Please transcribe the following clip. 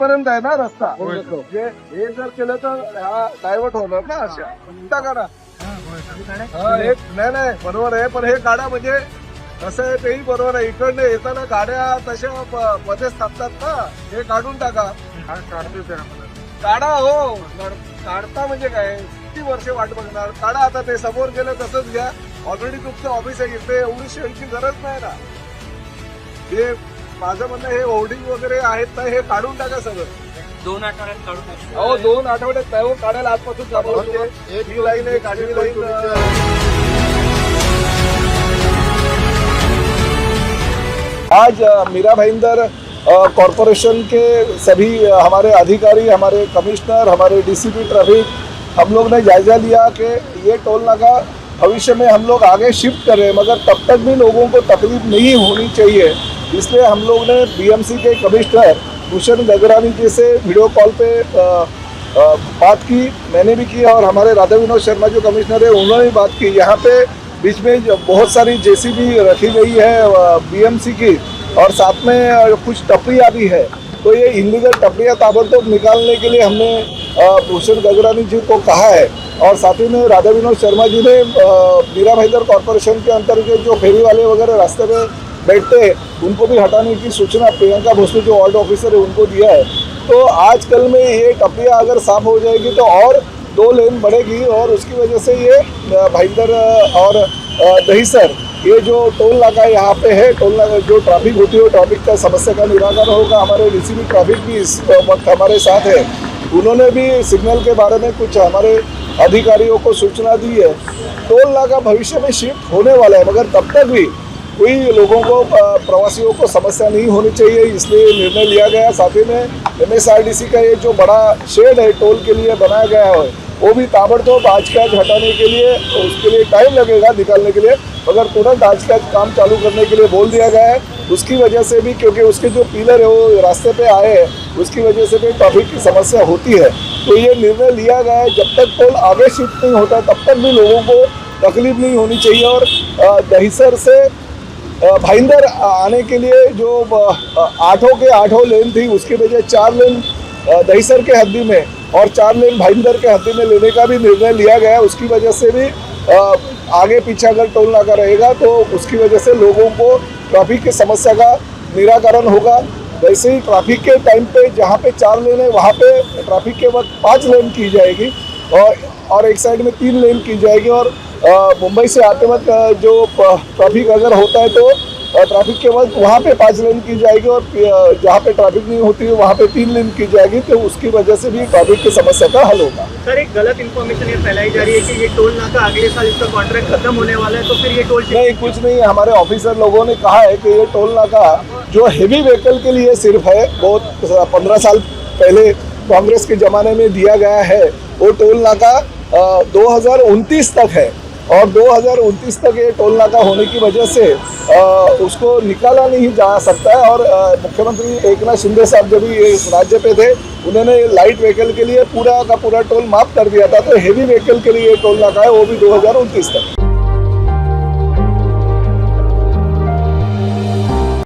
इथपर्यंत आहे ना रस्ता. हे जर केलं तर हा डायव्हर्ट होणार ना अशा. चिंता करा. नाही बरोबर आहे, पण हे गाड्या म्हणजे कसं आहे तेही बरोबर आहे. इकडनं येताना गाड्या तशा मध्येच थांबतात ना, हे काढून टाका. काढा हो, काढता म्हणजे काय, किती वर्ष वाट बघणार. काढा आता, ते समोर गेलं तसंच घ्या. ऑलरेडी तुमचं ऑफिस आहे, इथे एवढी शेडची गरज नाही ना. हे माझं म्हणणं, हे होर्डिंग वगैरे आहेत ना, हे काढून टाका सगळं. 2 आठवड्यात काढून टाकू. हो 2 आठवड्यात नाही हो, काढायला आजपासून जमा. ही लाईन आहे, काढली लाईन. आज मीरा भाईंदर कॉरपोरेशन के सभी हमारे अधिकारी, हमारे कमिश्नर, हमारे डीसीपी ट्रैफिक, हम लोग ने जायजा लिया कि ये टोल नाका भविष्य में हम लोग आगे शिफ्ट कर रहे हैं, मगर तब तक भी लोगों को तकलीफ नहीं होनी चाहिए। इसलिए हम लोग ने बीएमसी के कमिश्नर भूषण गगरानी जी से वीडियो कॉल पे बात की, मैंने भी की, और हमारे राधा विनोद शर्मा जो कमिश्नर है उन्होंने भी बात की। यहाँ पे बीच में बहुत सारी जेसीबी रखी गई है बीएमसी की, और साथ में कुछ टपरियाँ भी है। तो ये इलीगल टपरियाँ ताबड़तोड़ निकालने के लिए हमने भूषण गगरानी जी को कहा है, और साथ ही में राधा विनोद शर्मा जी ने मीरा भाईंदर कॉरपोरेशन के अंतर्गत जो फेरी वाले वगैरह रास्ते में बैठते हैं उनको भी हटाने की सूचना प्रियंका भोसले जो वार्ड ऑफिसर है उनको दिया है। तो आजकल में ये टपरियाँ अगर साफ हो जाएगी तो और 2 लेन बढ़ेगी, और उसकी वजह से ये भाईंदर और दहीसर ये जो टोल नाका यहाँ पे है, टोल नाका जो ट्रैफिक होती है ट्रैफिक का समस्या का निराकरण होगा। हमारे डीसीपी ट्रैफिक भी इस वक्त हमारे साथ है, उन्होंने भी सिग्नल के बारे में कुछ हमारे अधिकारियों को सूचना दी है। टोल नाका भविष्य में शिफ्ट होने वाला है, मगर तब तक भी कोई लोगों को, प्रवासियों को समस्या नहीं होनी चाहिए, इसलिए निर्णय लिया गया। साथ ही में MSRDC का ये जो बड़ा शेड है टोल के लिए बनाया गया है, वो भी ताबड़तोड़ आज के आज हटाने के लिए, उसके लिए टाइम लगेगा निकालने के लिए, मगर तुरंत आज के आज काम चालू करने के लिए बोल दिया गया है। उसकी वजह से भी, क्योंकि उसके जो पिलर है वो रास्ते पे आए हैं, उसकी वजह से भी ट्रैफिक की समस्या होती है। तो ये निर्णय लिया गया है, जब तक टोल आगे शिफ्ट नहीं होता तब तक भी लोगों को तकलीफ नहीं होनी चाहिए। और दहीसर से भाईंदर आने के लिए जो 8 के 8 लेन थी, उसकी वजह 4 लेन दहीसर के हद्दी में और 4 लेन भाईंदर के हद्दी में लेने का भी निर्णय लिया गया है। उसकी वजह से भी आगे पीछे अगर टोल नाका रहेगा तो उसकी वजह से लोगों को ट्रैफिक की समस्या का निराकरण होगा। वैसे ही ट्रैफिक के टाइम पे जहाँ पे 4 लेन है वहाँ पे ट्रैफिक के वक्त 5 लेन की जाएगी, और एक साइड में 3 लेन की जाएगी। और मुंबई से आते वक्त जो ट्रैफिक अगर होता है तो ट्रैफिक के वक्त वहाँ पे 5 लेन की जाएगी, और जहाँ पे ट्रैफिक नहीं होती है वहाँ पे 3 लेन की जाएगी। तो उसकी वजह से भी ट्रैफिक की समस्या का हल होगा। सर, एक गलत इन्फॉर्मेशन ये फैलाई जा रही है कि ये टोल नाका अगले साल इसका कॉन्ट्रैक्ट खत्म होने वाला है, तो फिर ये टोल नहीं, कुछ नहीं। हमारे ऑफिसर लोगों ने कहा है कि ये टोल नाका जो हेवी व्हीकल के लिए सिर्फ है, बहुत 15 साल पहले कांग्रेस के ज़माने में दिया गया है, वो टोल नाका 2029 तक है, और 2029 तक ये टोल नाका होने की वजह से उसको निकाला नहीं जा सकता है। और मुख्यमंत्री एकनाथ शिंदे साहब जब भी राज्य पे थे, उन्होंने लाइट व्हीकल के लिए पूरा का पूरा टोल माफ कर दिया था। तो हेवी व्हीकल के लिए ये टोल नाका है, वो भी 2029 तक।